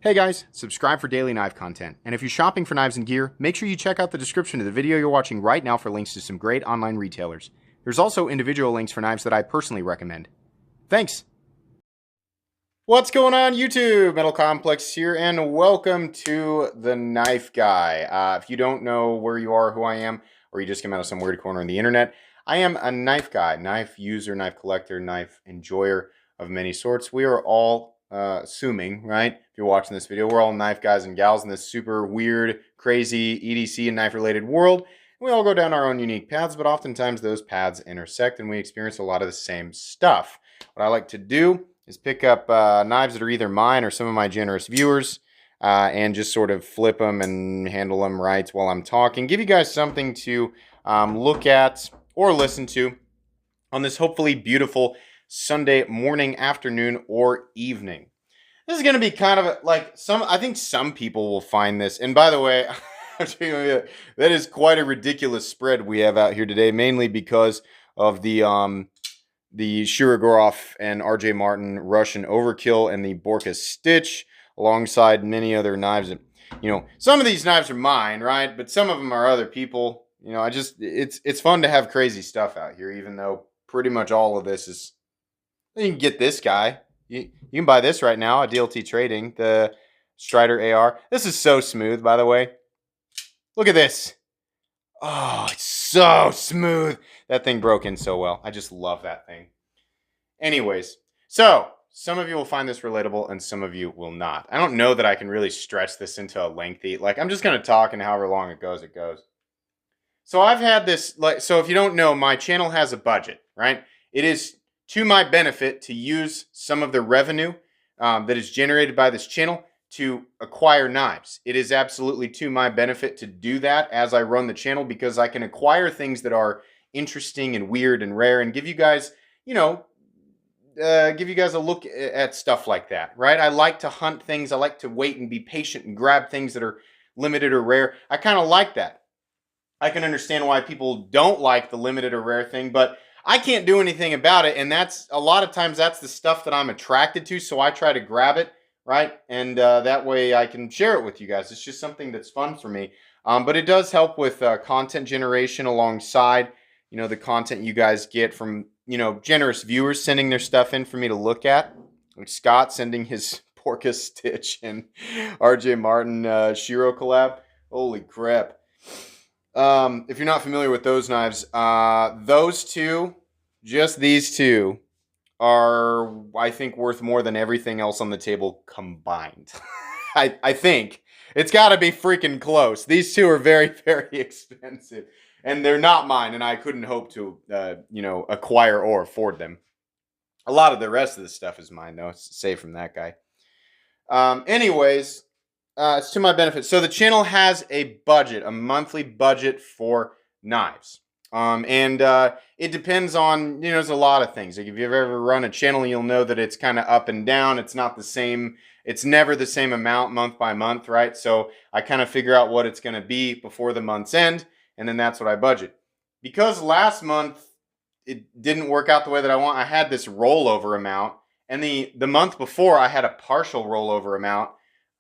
Hey guys, subscribe for daily knife content. And if you're shopping for knives and gear, make sure you check out the description of the video you're watching right now for links to some great online retailers. There's also individual links for knives that I personally recommend. Thanks! What's going on YouTube? Metal Complex here, and welcome to The Knife Guy. If you don't know where you are, who I am, or you just came out of some weird corner on the internet, I am a knife guy, knife user, knife collector, knife enjoyer of many sorts. We are all assuming, right? If you're watching this video, we're all knife guys and gals in this super weird, crazy EDC and knife related world. We all go down our own unique paths, but oftentimes those paths intersect and we experience a lot of the same stuff. What I like to do is pick up knives that are either mine or some of my generous viewers and just sort of flip them and handle them right while I'm talking. Give you guys something to look at or listen to on this hopefully beautiful Sunday morning, afternoon, or evening. This is going to be kind of I think some people will find this. And by the way, that is quite a ridiculous spread we have out here today, mainly because of the Shirogorov and RJ Martin Russian Overkill and the Borka Stitch, alongside many other knives. And, some of these knives are mine, right? But some of them are other people. It's fun to have crazy stuff out here, even though pretty much all of this is. You can get this guy. You can buy this right now at DLT Trading, the Strider AR. This is so smooth, by the way. Look at this. Oh, it's so smooth. That thing broke in so well. I just love that thing. Anyways, so some of you will find this relatable and some of you will not. I don't know that I can really stretch this into a lengthy, I'm just going to talk, and however long it goes, it goes. So I've had this, so if you don't know, my channel has a budget, right? It is to my benefit to use some of the revenue that is generated by this channel to acquire knives. It is absolutely to my benefit to do that as I run the channel, because I can acquire things that are interesting and weird and rare and give you guys, give you guys a look at stuff like that, right? I like to hunt things. I like to wait and be patient and grab things that are limited or rare. I kind of like that. I can understand why people don't like the limited or rare thing, but I can't do anything about it, and that's a lot of times that's the stuff that I'm attracted to, so I try to grab it, right? And that way I can share it with you guys. It's just something that's fun for me. But it does help with content generation alongside, the content you guys get from, generous viewers sending their stuff in for me to look at. Like Scott sending his Porca Stitch and RJ Martin Shiro collab. Holy crap. If you're not familiar with those knives, those two, just these two, are, I think, worth more than everything else on the table combined. I think. It's got to be freaking close. These two are very, very expensive. And they're not mine, and I couldn't hope to, acquire or afford them. A lot of the rest of the stuff is mine, though, save from that guy. Anyways... it's to my benefit. So the channel has a budget, a monthly budget for knives. It depends on, there's a lot of things. Like if you've ever run a channel, you'll know that it's kind of up and down. It's not the same. It's never the same amount month by month, right? So I kind of figure out what it's going to be before the month's end, and then that's what I budget. Because last month it didn't work out the way that I want, I had this rollover amount, and the month before I had a partial rollover amount.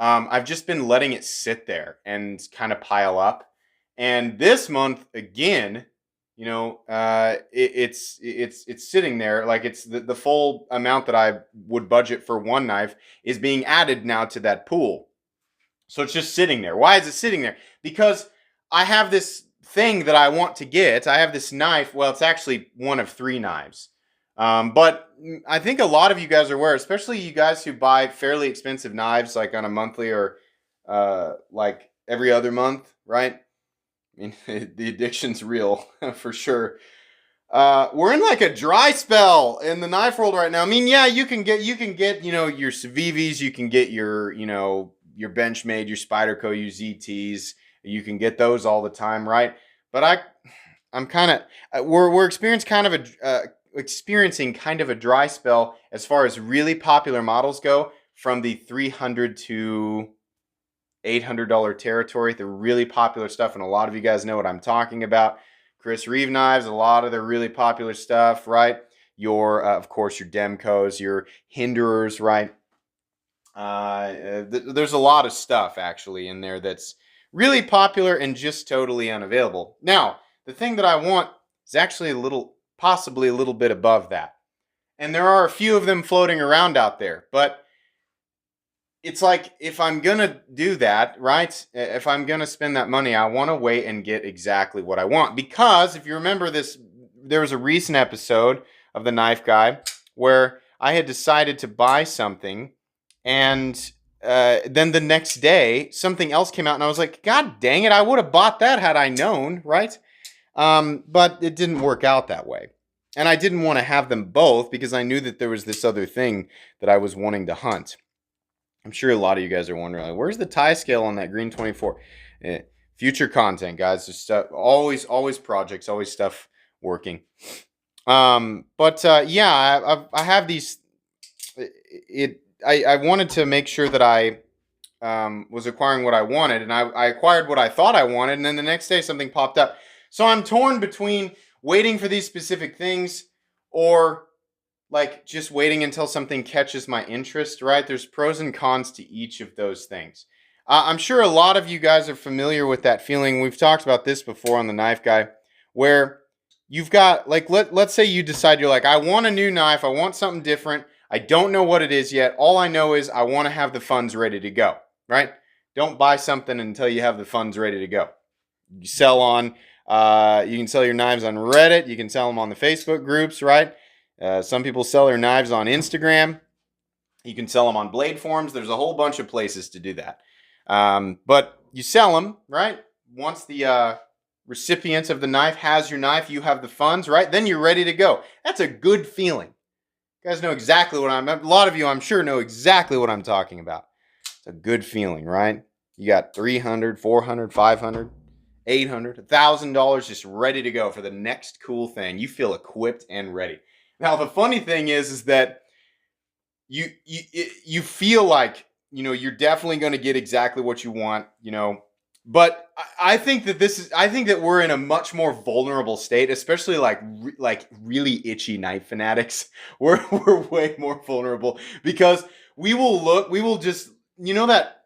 I've just been letting it sit there and kind of pile up. And this month again, it's sitting there. Like it's the full amount that I would budget for one knife is being added now to that pool. So it's just sitting there. Why is it sitting there? Because I have this thing that I want to get. I have this knife. Well, it's actually one of 3 knives. But I think a lot of you guys are aware, especially you guys who buy fairly expensive knives, like on a monthly or like every other month, right? I mean, the addiction's real for sure. We're in like a dry spell in the knife world right now. I mean, yeah, you can get, your Civivis, you can get your Benchmade, your Spyderco, your ZTs. You can get those all the time, right? But I'm kind of, we're experiencing kind of a dry spell as far as really popular models go, from the $300 to $800 territory. The really popular stuff, and a lot of you guys know what I'm talking about. Chris Reeve knives, a lot of the really popular stuff, right? Your, of course, your Demcos, your Hinderers, right? There's a lot of stuff actually in there that's really popular and just totally unavailable. Now, the thing that I want is actually possibly a little bit above that. And there are a few of them floating around out there, but it's like if I'm gonna do that, right? If I'm gonna spend that money, I want to wait and get exactly what I want. Because if you remember this, there was a recent episode of The Knife Guy where I had decided to buy something, and then the next day something else came out, and I was like, God dang it! I would have bought that had I known, right? But it didn't work out that way. And I didn't want to have them both because I knew that there was this other thing that I was wanting to hunt. I'm sure a lot of you guys are wondering, like, where's the tie scale on that green 24? Future content, guys. Just stuff, always projects, always stuff working. Yeah, I have these. I wanted to make sure that I was acquiring what I wanted, and I acquired what I thought I wanted, and then the next day something popped up. So I'm torn between waiting for these specific things or like just waiting until something catches my interest, right? There's pros and cons to each of those things. I'm sure a lot of you guys are familiar with that feeling. We've talked about this before on The Knife Guy, where you've got, like, let's say you decide you're like, I want a new knife. I want something different. I don't know what it is yet. All I know is I want to have the funds ready to go, right? Don't buy something until you have the funds ready to go. You sell on, you can sell your knives on Reddit. You can sell them on the Facebook groups, right? Some people sell their knives on Instagram. You can sell them on Blade Forums. There's a whole bunch of places to do that. But you sell them, right? Once the recipient of the knife has your knife, you have the funds, right? Then you're ready to go. That's a good feeling. You guys know exactly what a lot of you, I'm sure, know exactly what I'm talking about. It's a good feeling, right? You got $300, $400, $500, $800, $1,000 just ready to go for the next cool thing. You feel equipped and ready. Now, the funny thing is that you feel like, you're definitely going to get exactly what you want, but I think that we're in a much more vulnerable state, especially like really itchy knife fanatics. We're way more vulnerable because we will just, that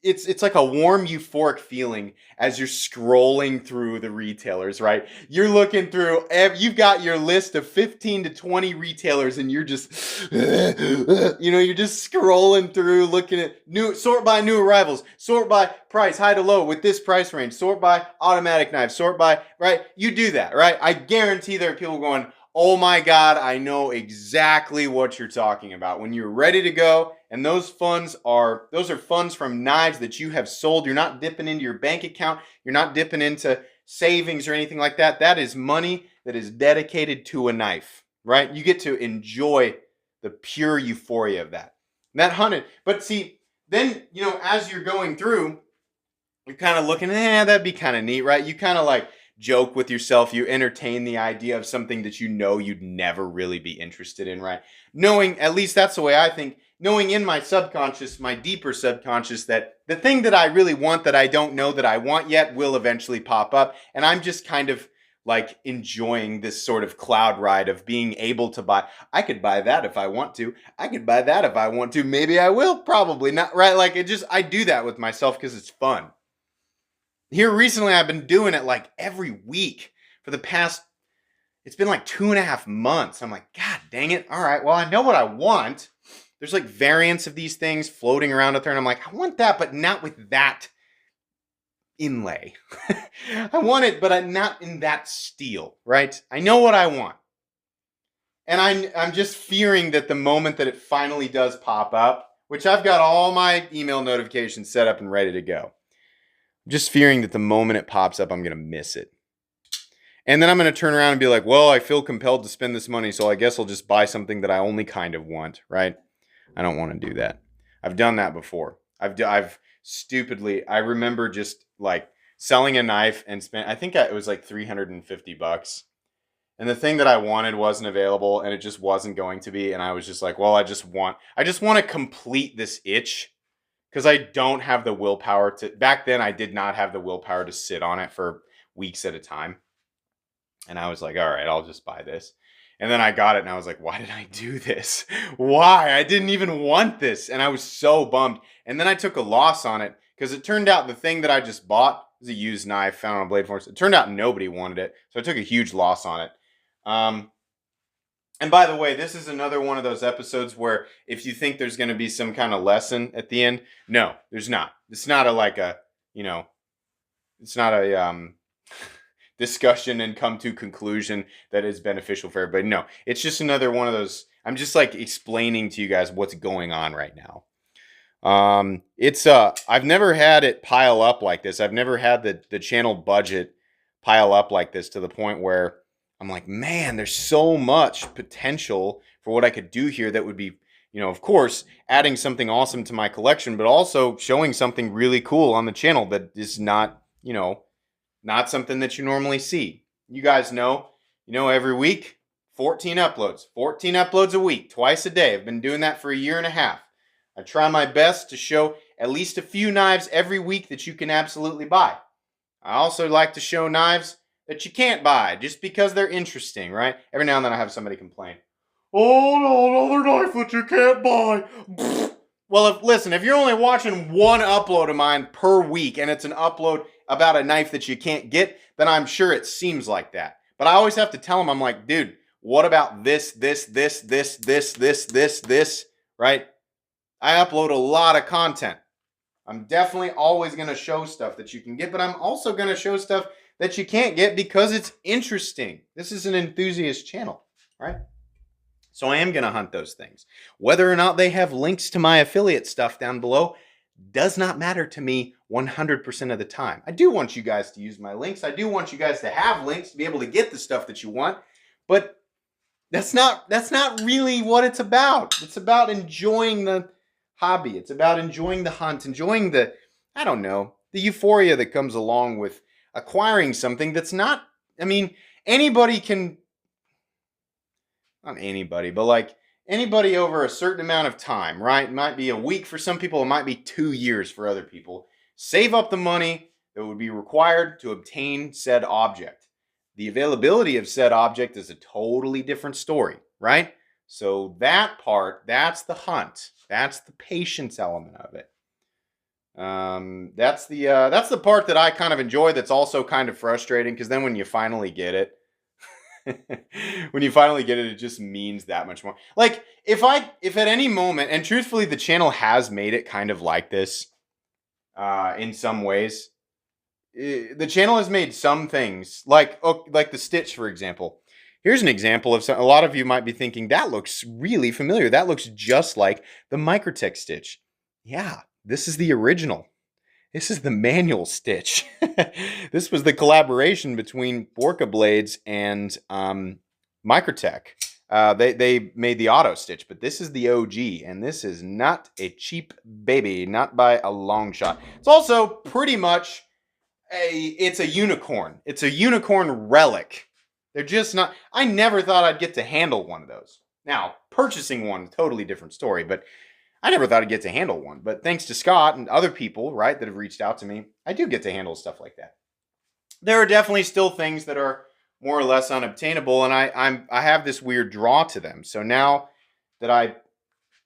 it's like a warm euphoric feeling as you're scrolling through the retailers, right? You're looking through, you've got your list of 15 to 20 retailers, and you're just you're just scrolling through, looking at sort by new arrivals, sort by price, high to low with this price range, sort by automatic knives, sort by, right? You do that, right? I guarantee there are people going, oh my God, I know exactly what you're talking about. When you're ready to go, and those are funds from knives that you have sold. You're not dipping into your bank account. You're not dipping into savings or anything like that. That is money that is dedicated to a knife, right? You get to enjoy the pure euphoria of that. And that hunted. But see, then, as you're going through, you're kind of looking, that'd be kind of neat, right? You kind of like joke with yourself. You entertain the idea of something that you'd never really be interested in, right? Knowing, at least that's the way I think, knowing in my subconscious, my deeper subconscious, that the thing that I really want that I don't know that I want yet will eventually pop up. And I'm just kind of like enjoying this sort of cloud ride of being able to buy. I could buy that if I want to. I could buy that if I want to. Maybe I will. Probably not, right? Like I do that with myself because it's fun. Here recently, I've been doing it like every week for the past, it's been like 2.5 months. I'm like, God dang it. All right, well, I know what I want. There's like variants of these things floating around out there. And I'm like, I want that, but not with that inlay. I want it, but not in that steel, right? I know what I want. And I'm just fearing that the moment that it finally does pop up, which I've got all my email notifications set up and ready to go. I'm just fearing that the moment it pops up, I'm going to miss it. And then I'm going to turn around and be like, well, I feel compelled to spend this money, so I guess I'll just buy something that I only kind of want, right? I don't want to do that. I've done that before. I've stupidly, I remember just like selling a knife and I think it was like $350. And the thing that I wanted wasn't available, and it just wasn't going to be. And I was just like, well, I just want to complete this itch. Because I don't have the willpower back then I did not have the willpower to sit on it for weeks at a time. And I was like, all right, I'll just buy this. And then I got it and I was like, why did I do this? Why? I didn't even want this. And I was so bummed. And then I took a loss on it because it turned out the thing that I just bought was a used knife found on Blade Force. It turned out nobody wanted it. So I took a huge loss on it. And by the way, this is another one of those episodes where if you think there's going to be some kind of lesson at the end, no, there's not. It's not it's not a discussion and come to conclusion that is beneficial for everybody. No, it's just another one of those. I'm just like explaining to you guys what's going on right now. I've never had it pile up like this. I've never had the channel budget pile up like this to the point where I'm like, man, there's so much potential for what I could do here that would be, of course, adding something awesome to my collection, but also showing something really cool on the channel that is not, not something that you normally see. You guys know, every week, 14 uploads a week, twice a day. I've been doing that for a year and a half. I try my best to show at least a few knives every week that you can absolutely buy. I also like to show knives that you can't buy just because they're interesting, right? Every now and then I have somebody complain, oh no, another knife that you can't buy. Well, listen, if you're only watching one upload of mine per week and it's an upload about a knife that you can't get, then I'm sure it seems like that. But I always have to tell them, I'm like, dude, what about this, right? I upload a lot of content. I'm definitely always going to show stuff that you can get, but I'm also going to show stuff that you can't get because it's interesting. This is an enthusiast channel, right? So I am going to hunt those things. Whether or not they have links to my affiliate stuff down below does not matter to me 100% of the time. I do want you guys to use my links. I do want you guys to have links to be able to get the stuff that you want, but that's not really what it's about. It's about enjoying the hobby. It's about enjoying the hunt, enjoying the euphoria that comes along with acquiring something that's not, anybody can, not anybody, but like anybody over a certain amount of time, right? It might be a week for some people, it might be 2 years for other people. Save up the money that would be required to obtain said object. The availability of said object is a totally different story, right? So that part, that's the hunt. That's the patience element of it. That's the part that I kind of enjoy. That's also kind of frustrating because then when you finally get it, it just means that much more. Like if at any moment, and truthfully, the channel has made it kind of like this, in some ways. The channel has made some things like the stitch, for example. Here's an example of a lot of you might be thinking, that looks really familiar. That looks just like the Microtech stitch. Yeah, this is the original. This is the manual stitch. This was the collaboration between Borka Blades and Microtech. They made the auto stitch, but this is the OG, and this is not a cheap baby, not by a long shot. It's also pretty much it's a unicorn. It's a unicorn relic. They're just not, I never thought I'd get to handle one of those. Now, purchasing one, totally different story, but I never thought I'd get to handle one. But thanks to Scott and other people, right, that have reached out to me, I do get to handle stuff like that. There are definitely still things that are more or less unobtainable, and I have this weird draw to them. So now that I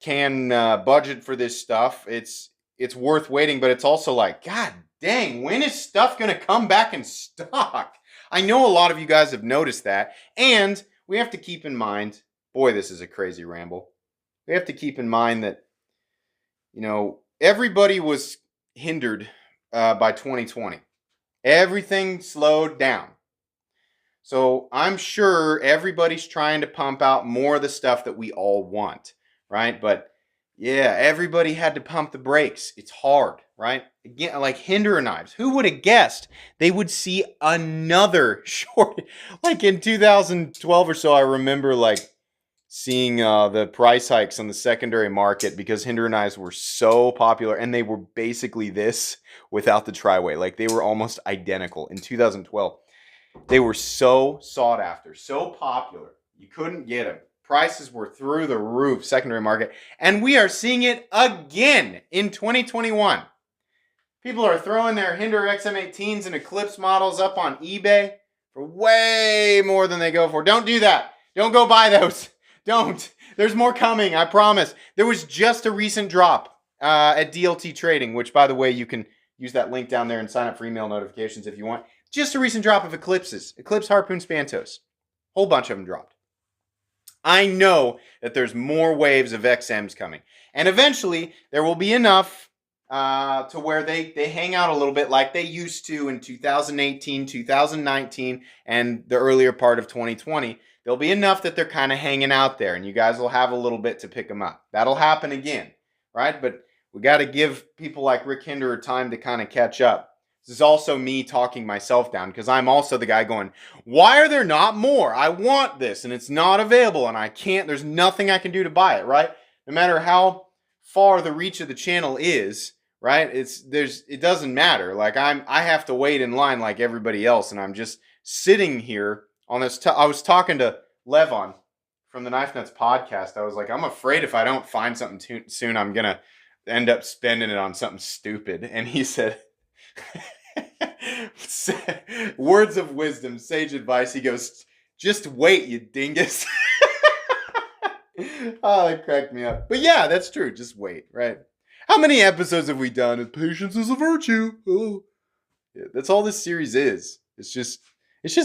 can budget for this stuff, it's worth waiting, but it's also like, God dang, when is stuff going to come back in stock? I know a lot of you guys have noticed that, and we have to keep in mind, boy, this is a crazy ramble. We have to keep in mind that, everybody was hindered by 2020. Everything slowed down. So I'm sure everybody's trying to pump out more of the stuff that we all want, right? But yeah, everybody had to pump the brakes. It's hard, right? Again, like Hinderer knives. Who would have guessed they would see another short? Like in 2012 or so, I remember like seeing the price hikes on the secondary market because Hinderer knives were so popular, and they were basically this without the tri-way. Like they were almost identical in 2012. They were so sought after, so popular. You couldn't get them. Prices were through the roof, secondary market. And we are seeing it again in 2021. People are throwing their Hinderer XM18s and Eclipse models up on eBay for way more than they go for. Don't do that. Don't go buy those. Don't. There's more coming, I promise. There was just a recent drop at DLT Trading, which, by the way, you can use that link down there and sign up for email notifications if you want. Just a recent drop of Eclipses. Eclipse Harpoon Spantos. Whole bunch of them dropped. I know that there's more waves of XMs coming. And eventually, there will be enough to where they hang out a little bit like they used to in 2018, 2019, and the earlier part of 2020. There'll be enough that they're kind of hanging out there, and you guys will have a little bit to pick them up. That'll happen again, right? But we got to give people like Rick Hinderer time to kind of catch up. This is also me talking myself down because I'm also the guy going, why are there not more? I want this, and it's not available, and I can't. There's nothing I can do to buy it, right? No matter how far the reach of the channel is, right? It doesn't matter. Like I have to wait in line like everybody else, and I'm just sitting here on this. I was talking to Levon from the Knife Nuts podcast. I was like, I'm afraid if I don't find something soon, I'm gonna end up spending it on something stupid. And he said, words of wisdom, sage advice. He goes, just wait, you dingus. Oh, that cracked me up. But yeah, that's true. Just wait, right? How many episodes have we done? Patience is a virtue. Oh. Yeah, that's all this series is. It's just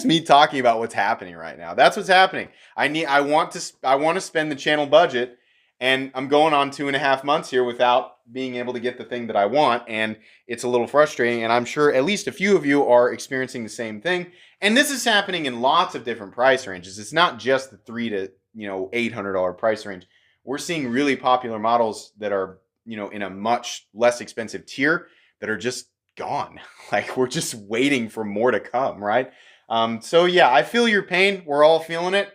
me talking about what's happening right now. That's what's happening. I want to spend the channel budget, and I'm going on 2.5 months here without being able to get the thing that I want, and it's a little frustrating, and I'm sure at least a few of you are experiencing the same thing. And this is happening in lots of different price ranges. It's not just the $300 to $800 price range. We're seeing really popular models that are, in a much less expensive tier that are just gone. Like, we're just waiting for more to come, right? So yeah, I feel your pain. We're all feeling it.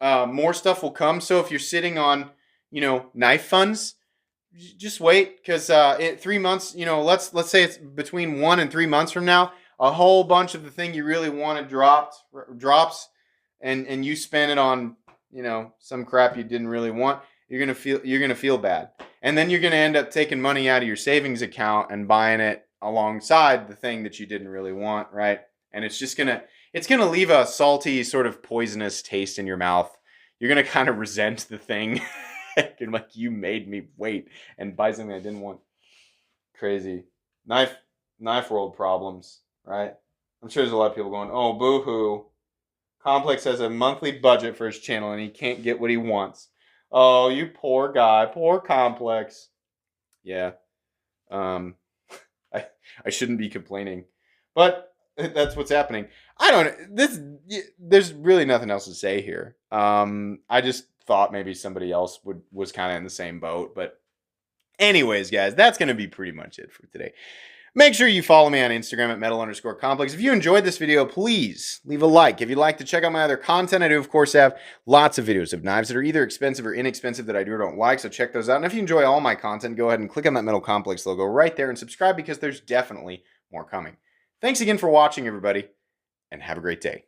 More stuff will come. So if you're sitting on, knife funds, just wait, because in 3 months, let's say it's between 1 and 3 months from now, a whole bunch of the thing you really wanted drops, and you spend it on, some crap you didn't really want. You're gonna feel bad, and then you're gonna end up taking money out of your savings account and buying it alongside the thing that you didn't really want, right? And it's gonna leave a salty, sort of poisonous taste in your mouth. You're gonna kind of resent the thing. You're like, you made me wait and buy something I didn't want. Crazy. Knife world problems, right? I'm sure there's a lot of people going, oh, boo-hoo. Complex has a monthly budget for his channel and he can't get what he wants. Oh, you poor guy. Poor Complex. Yeah. I shouldn't be complaining. But that's what's happening. There's really nothing else to say here. I just thought maybe somebody else was kind of in the same boat. But anyways, guys, that's going to be pretty much it for today. Make sure you follow me on Instagram at metal_complex. If you enjoyed this video, please leave a like. If you'd like to check out my other content, I do, of course, have lots of videos of knives that are either expensive or inexpensive that I do or don't like, so check those out. And if you enjoy all my content, go ahead and click on that Metal Complex logo right there and subscribe, because there's definitely more coming. Thanks again for watching, everybody, and have a great day.